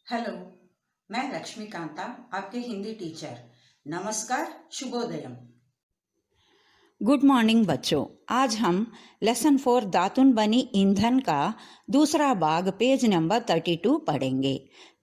Hello, मैं लक्ष्मीकांता, आपके Hindi teacher. नमस्कार, शुभोदयम। गुड मॉर्निंग बच्चों। आज हम लेसन 4 दातुन बनी ईंधन का दूसरा भाग पेज नंबर 32 पढ़ेंगे।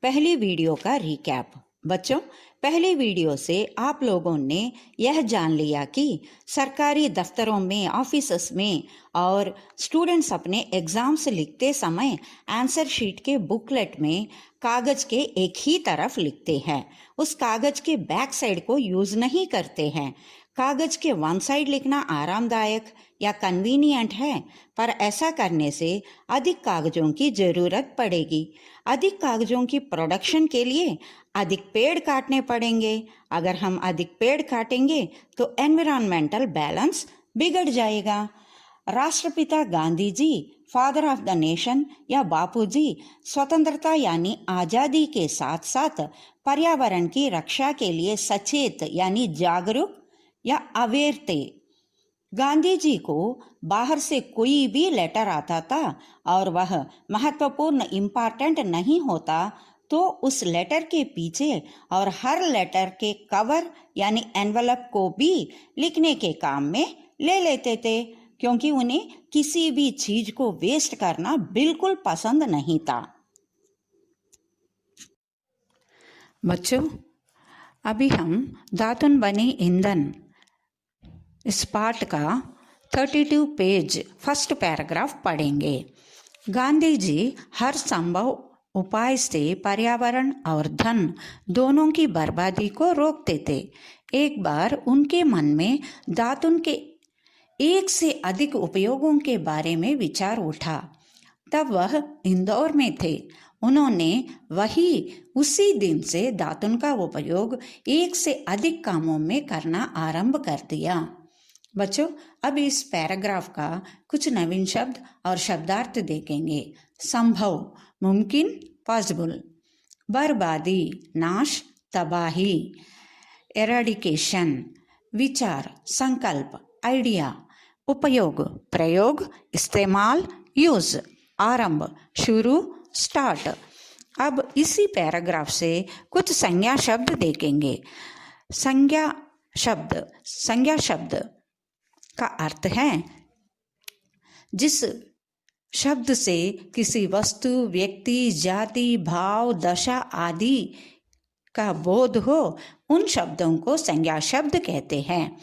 पहली वीडियो का रिकैप। बच्चों, पहली वीडियो से आप लोगों ने यह जान लिया कि सरकारी दफ्तरों में, ऑफिस में और स्टूडेंट्स अपने एग्जाम्स लिखते समय आंसर शीट के बुकलेट में कागज के एक ही तरफ लिखते हैं। उस कागज के बैक साइड को यूज नहीं करते हैं। कागज के वन साइड लिखना आरामदायक या कन्वीनियंट है, पर ऐसा करने से अधिक कागजों की जरूरत पड़ेगी। अधिक कागजों की प्रोडक्शन के लिए अधिक पेड़ काटने पड़ेंगे। अगर हम अधिक पेड़ काटेंगे तो एनवायरमेंटल बैलेंस बिगड़ जाएगा। राष्ट्रपिता Gandhi ji, father of the nation या बापूजी, स्वतंत्रता यानी आजादी के साथ साथ पर्यावरण की रक्षा के लिए सचेत यानी जागरूक या अवेयर थे। गांधी जी को बाहर से कोई भी लेटर आता था और वह महत्वपूर्ण इम्पॉर्टेंट नहीं होता तो उस लेटर के पीछे और हर लेटर के कवर यानी एनवलप को भी लिखने के काम में ले लेते थे, क्योंकि उन्हें किसी भी चीज को वेस्ट करना बिल्कुल पसंद नहीं था। बच्चों, अभी हम दातुन बनी ईंधन इस पार्ट का 32 पेज फर्स्ट पैराग्राफ पढ़ेंगे। गांधी जी हर संभव उपाय से पर्यावरण और धन दोनों की बर्बादी को रोकते थे। एक बार उनके मन में दातुन के एक से अधिक उपयोगों के बारे में विचार उठा। तब वह इंदौर में थे। उन्होंने उसी दिन से दातुन का उपयोग एक से अधिक कामों में करना आरंभ कर दिया। बच्चों, अब इस पैराग्राफ का कुछ नवीन शब्द और शब्दार्थ देखेंगे। संभव मुमकिन, पॉसिबल। बर्बादी नाश, तबाही। एराडिकेशन विचार, संकल्प, आइडिया। उपयोग प्रयोग, इस्तेमाल, यूज। आरंभ शुरू, स्टार्ट। अब इसी पैराग्राफ से कुछ संज्ञा शब्द देखेंगे। संज्ञा शब्द का अर्थ है जिस शब्द से किसी वस्तु, व्यक्ति, जाति, भाव, दशा आदि का बोध हो, उन शब्दों को संज्ञा शब्द कहते हैं।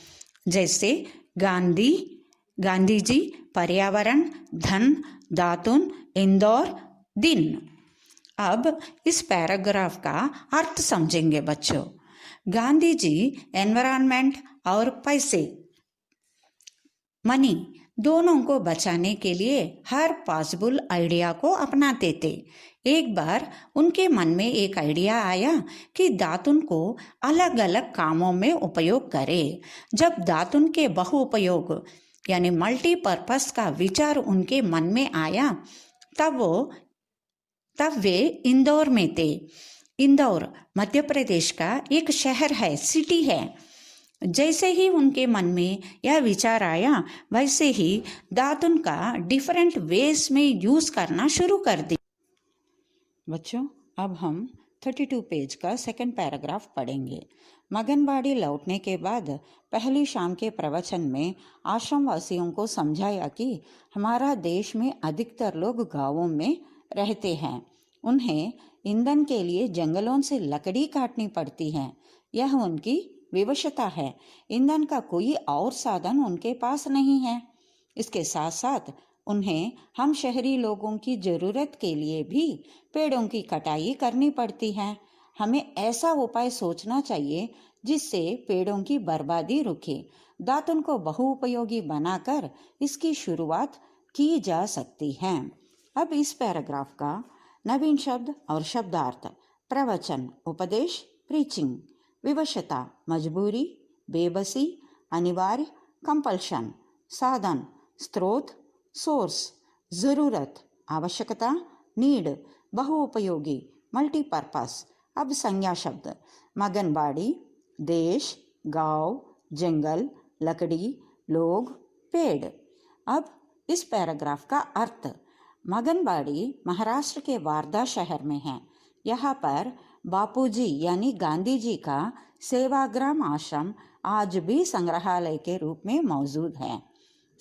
जैसे गांधी जी, पर्यावरण, धन, दातुन, इंदौर, दिन। अब इस पैराग्राफ का अर्थ समझेंगे बच्चों। गांधी जी एनवायरनमेंट और पैसे, मनी दोनों को बचाने के लिए हर पॉसिबल आइडिया को अपनाते थे। एक बार उनके मन में एक आइडिया आया कि दातुन को अलग अलग कामों में उपयोग करें। जब दातुन के बहुउपयोग यानी मल्टीपर्पस का विचार उनके मन में आया तब वे इंदौर में थे। इंदौर मध्य प्रदेश का एक शहर है, सिटी है। जैसे ही उनके मन में यह विचार आया, वैसे ही दातुन का डिफरेंट वेज में यूज करना शुरू कर दिया। बच्चों, अब हम 32 पेज का सेकंड पैराग्राफ पढ़ेंगे। मगनबाड़ी लौटने के बाद पहली शाम के प्रवचन में आश्रम वासियों को समझाया कि हमारा देश में अधिकतर लोग गांवों में रहते हैं। उन्हें ईंधन के लिए जंगलों से लकड़ी काटनी पड़ती है। यह उनकी विवशता है। ईंधन का कोई और साधन उनके पास नहीं है। इसके साथ साथ उन्हें हम शहरी लोगों की जरूरत के लिए भी पेड़ों की कटाई करनी पड़ती है। हमें ऐसा उपाय सोचना चाहिए जिससे पेड़ों की बर्बादी रुके। दातुन को बहुउपयोगी बनाकर इसकी शुरुआत की जा सकती है। अब इस पैराग्राफ का नवीन शब्द और शब्दार्थ। प्रवचन, उपदेश, प्रीचिंग। विवशता मजबूरी, बेबसी, अनिवार्य, कंपल्शन। साधन स्रोत, सोर्स। जरूरत आवश्यकता, नीड, बहुउपयोगी, मल्टीपर्पस। अब संज्ञा शब्द। मगनबाड़ी देश, गांव, जंगल, लकड़ी, लोग, पेड़। अब इस पैराग्राफ का अर्थ। मगनबाड़ी महाराष्ट्र के वार्धा शहर में है। यहाँ पर बापूजी यानी गांधी जी का सेवाग्राम आश्रम आज भी संग्रहालय के रूप में मौजूद है।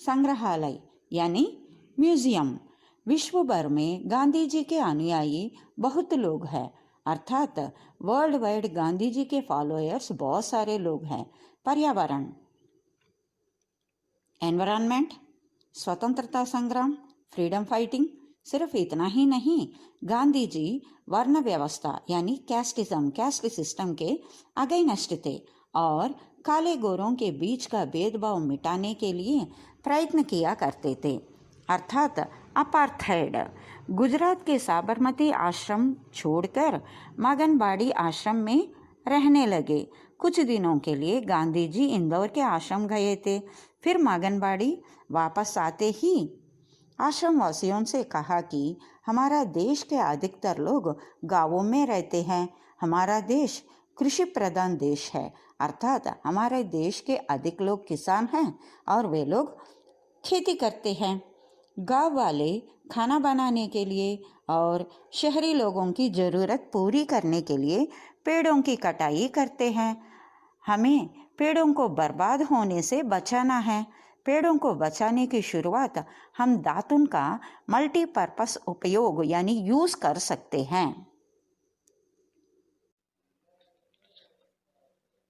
संग्रहालय यानी म्यूजियम। विश्व भर में गांधी जी के अनुयायी बहुत लोग हैं, अर्थात वर्ल्ड वाइड गांधी जी के फॉलोअर्स बहुत सारे लोग हैं। पर्यावरण, एनवायरनमेंट, स्वतंत्रता संग्राम, फ्रीडम फाइटिंग, सिर्फ इतना ही नहीं, गांधी जी वर्ण व्यवस्था यानी कैस्ट सिस्टम के अगेंस्ट थे और काले गोरों के बीच का भेदभाव मिटाने के लिए प्रयत्न किया करते थे, अर्थात अपार्थाइड। गुजरात के साबरमती आश्रम छोड़कर मगनबाड़ी आश्रम में रहने लगे। कुछ दिनों के लिए गांधी जी इंदौर के आश्रम गए थे। फिर मगनबाड़ी वापस आते ही आश्रम वासियों से कहा कि हमारा देश के अधिकतर लोग गांवों में रहते हैं, हमारा देश कृषि प्रधान देश है, अर्थात हमारे देश के अधिक लोग किसान हैं और वे लोग खेती करते हैं। गांव वाले खाना बनाने के लिए और शहरी लोगों की ज़रूरत पूरी करने के लिए पेड़ों की कटाई करते हैं। हमें पेड़ों को बर्बाद होने से बचाना है। पेड़ों को बचाने की शुरुआत हम दातुन का मल्टीपर्पस उपयोग यानी यूज़ कर सकते हैं।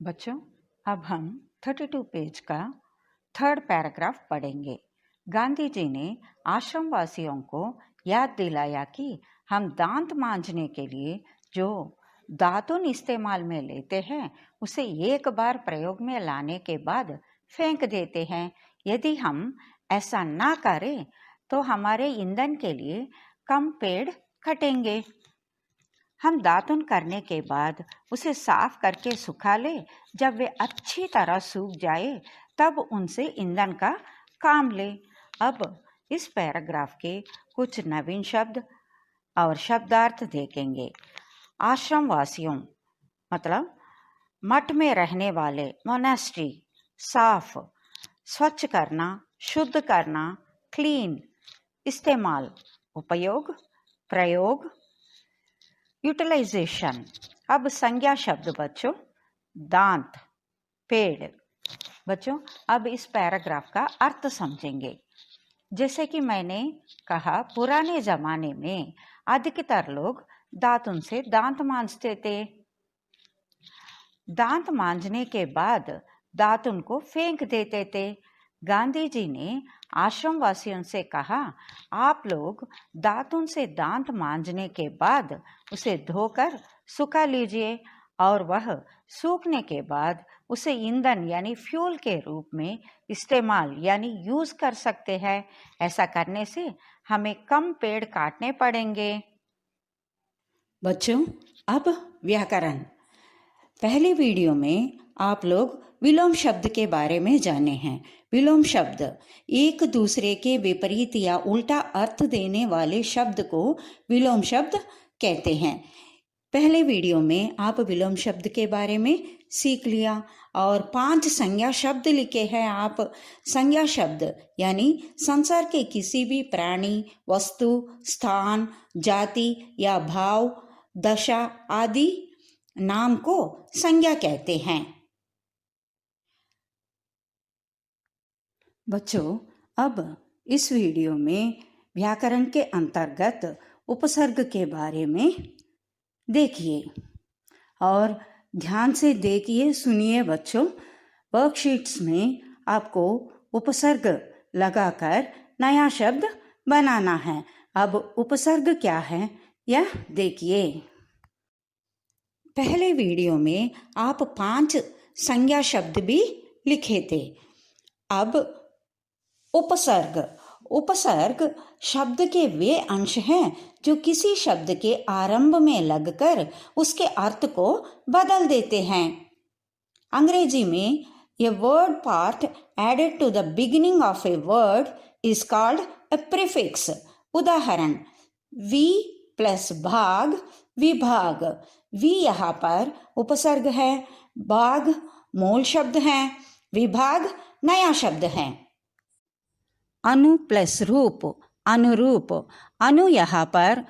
बच्चों, अब हम 32 पेज का 3rd पैराग्राफ पढ़ेंगे। गांधी जी ने आश्रम वासियों को याद दिलाया कि हम दांत मांजने के लिए जो दातुन इस्तेमाल में लेते हैं उसे एक बार प्रयोग में लाने के बाद फेंक देते हैं। यदि हम ऐसा ना करें तो हमारे ईंधन के लिए कम पेड़ कटेंगे। हम दातुन करने के बाद उसे साफ करके सुखा ले। जब वे अच्छी तरह सूख जाए तब उनसे ईंधन का काम ले। अब इस पैराग्राफ के कुछ नवीन शब्द और शब्दार्थ देखेंगे। आश्रम वासियों मतलब मठ में रहने वाले, मोनास्ट्री, साफ, स्वच्छ करना, शुद्ध करना, क्लीन, इस्तेमाल, उपयोग, प्रयोग, यूटिलाइजेशन। अब संज्ञा शब्द बच्चों, दांत, पेड़। बच्चों, अब इस पैराग्राफ का अर्थ समझेंगे। जैसे कि मैंने कहा, पुराने जमाने में अधिकतर लोग दातुन से दांत मांजते थे। दांत मांजने के बाद दातुन को फेंक देते थे। गांधी जी ने आश्रम वासियों से कहा, आप लोग दातुन से दांत मांजने के बाद उसे धोकर सुखा लीजिए और वह सूखने के बाद उसे ईंधन यानी फ्यूल के रूप में इस्तेमाल यानी यूज़ कर सकते हैं। ऐसा करने से हमें कम पेड़ काटने पड़ेंगे। बच्चों, अब व्याकरण। पहले वीडियो में आप लोग विलोम शब्द के बारे में जाने हैं। विलोम शब्द एक दूसरे के विपरीत या उल्टा अर्थ देने वाले शब्द को विलोम शब्द कहते हैं। पहले वीडियो में आप विलोम शब्द के बारे में सीख लिया और 5 संज्ञा शब्द लिखे हैं आप। संज्ञा शब्द यानी संसार के किसी भी प्राणी, वस्तु, स्थान, जाति या भाव, दशा आदि नाम को संज्ञा कहते हैं। बच्चों, अब इस वीडियो में व्याकरण के अंतर्गत उपसर्ग के बारे में देखिए और ध्यान से देखिए, सुनिए बच्चों। वर्कशीट्स में आपको उपसर्ग लगाकर नया शब्द बनाना है। अब उपसर्ग क्या है यह देखिए। पहले वीडियो में आप 5 संज्ञा शब्द भी लिखे थे। अब उपसर्ग शब्द के वे अंश हैं जो किसी शब्द के आरंभ में लगकर उसके अर्थ को बदल देते हैं। अंग्रेजी में a word part added to the beginning of a word is called a prefix। उदाहरण, वी प्लस भाग, विभाग। वी यहाँ पर उपसर्ग है, भाग मूल शब्द है, विभाग नया शब्द है। अनु प्लस रूप, अनुरूप। अनु यहाँ पर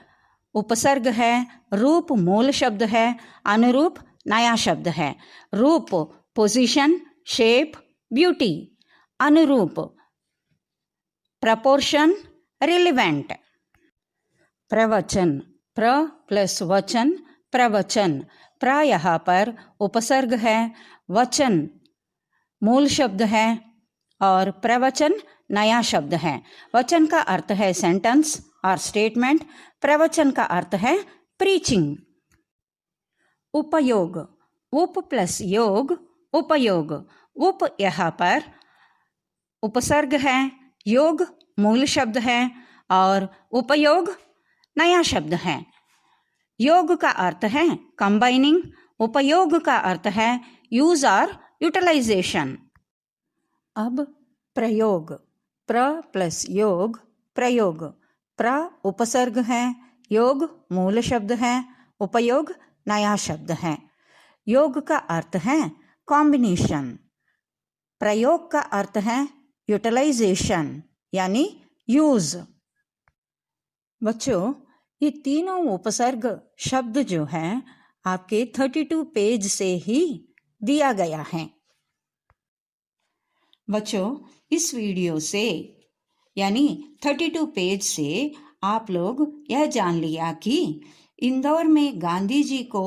उपसर्ग है, रूप मूल शब्द है, अनुरूप नया शब्द है। रूप पोजीशन, शेप, ब्यूटी। अनुरूप प्रपोर्शन, रिलेवेंट। प्रवचन, प्र प्लस वचन, प्रवचन। प्र यहाँ पर उपसर्ग है, वचन मूल शब्द है और प्रवचन नया शब्द है। वचन का अर्थ है सेंटेंस और स्टेटमेंट, प्रवचन का अर्थ है प्रीचिंग। उपयोग, उप प्लस योग, उपयोग। उप यहाँ पर उपसर्ग है, योग मूल शब्द है और उपयोग नया शब्द है। योग का अर्थ है कंबाइनिंग, उपयोग का अर्थ है यूज और यूटिलाइजेशन। अब प्रयोग, प्र प्लस योग, प्रयोग। प्र उपसर्ग है, योग मूल शब्द है, उपयोग नया शब्द है। योग का अर्थ है कॉम्बिनेशन, प्रयोग का अर्थ है यूटिलाइजेशन यानी यूज। बच्चों, ये तीनों उपसर्ग शब्द जो है आपके 32 पेज से ही दिया गया है। बच्चों, इस वीडियो से यानी 32 पेज से आप लोग यह जान लिया कि इंदौर में गांधी जी को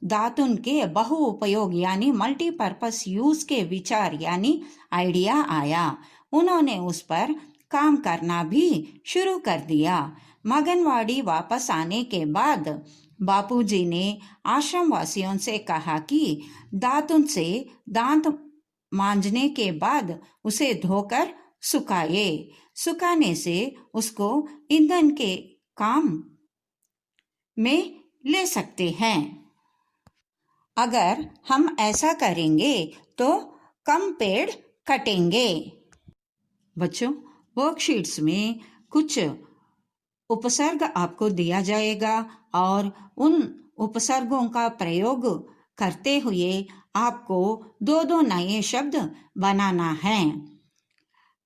दातुन के बहु उपयोग यानी मल्टीपर्पस यूज के विचार यानी आइडिया आया। उन्होंने उस पर काम करना भी शुरू कर दिया। मगनवाड़ी वापस आने के बाद बापूजी ने आश्रम वासियों से कहा कि दातुन से दांत मांजने के बाद उसे धोकर सुखाए। सुखाने से उसको ईंधन के काम में ले सकते हैं। अगर हम ऐसा करेंगे तो कम पेड़ कटेंगे। बच्चों, वर्कशीट्स में कुछ उपसर्ग आपको दिया जाएगा और उन उपसर्गों का प्रयोग करते हुए आपको 2-2 नए शब्द बनाना है।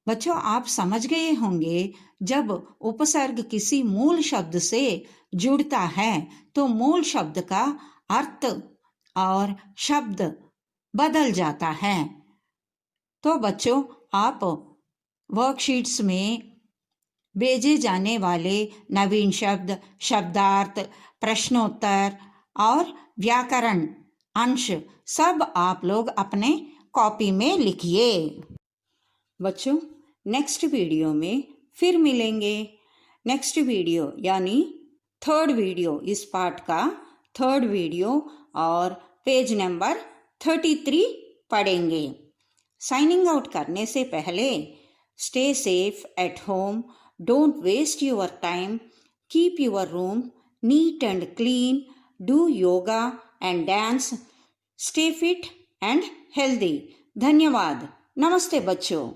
बच्चों, आप समझ गए होंगे जब उपसर्ग किसी मूल शब्द से जुड़ता है तो मूल शब्द का अर्थ और शब्द बदल जाता है। तो बच्चों, आप वर्कशीट्स में भेजे जाने वाले नवीन शब्द, शब्दार्थ, प्रश्नोत्तर और व्याकरण अंश सब आप लोग अपने कॉपी में लिखिए। बच्चों, नेक्स्ट वीडियो में फिर मिलेंगे। नेक्स्ट वीडियो यानी थर्ड वीडियो, इस पार्ट का थर्ड वीडियो और पेज नंबर 33 पढ़ेंगे। साइनिंग आउट करने से पहले stay safe at home, don't waste your time, keep your room neat and clean, do yoga and dance, stay fit and healthy. धन्यवाद। नमस्ते बच्चों।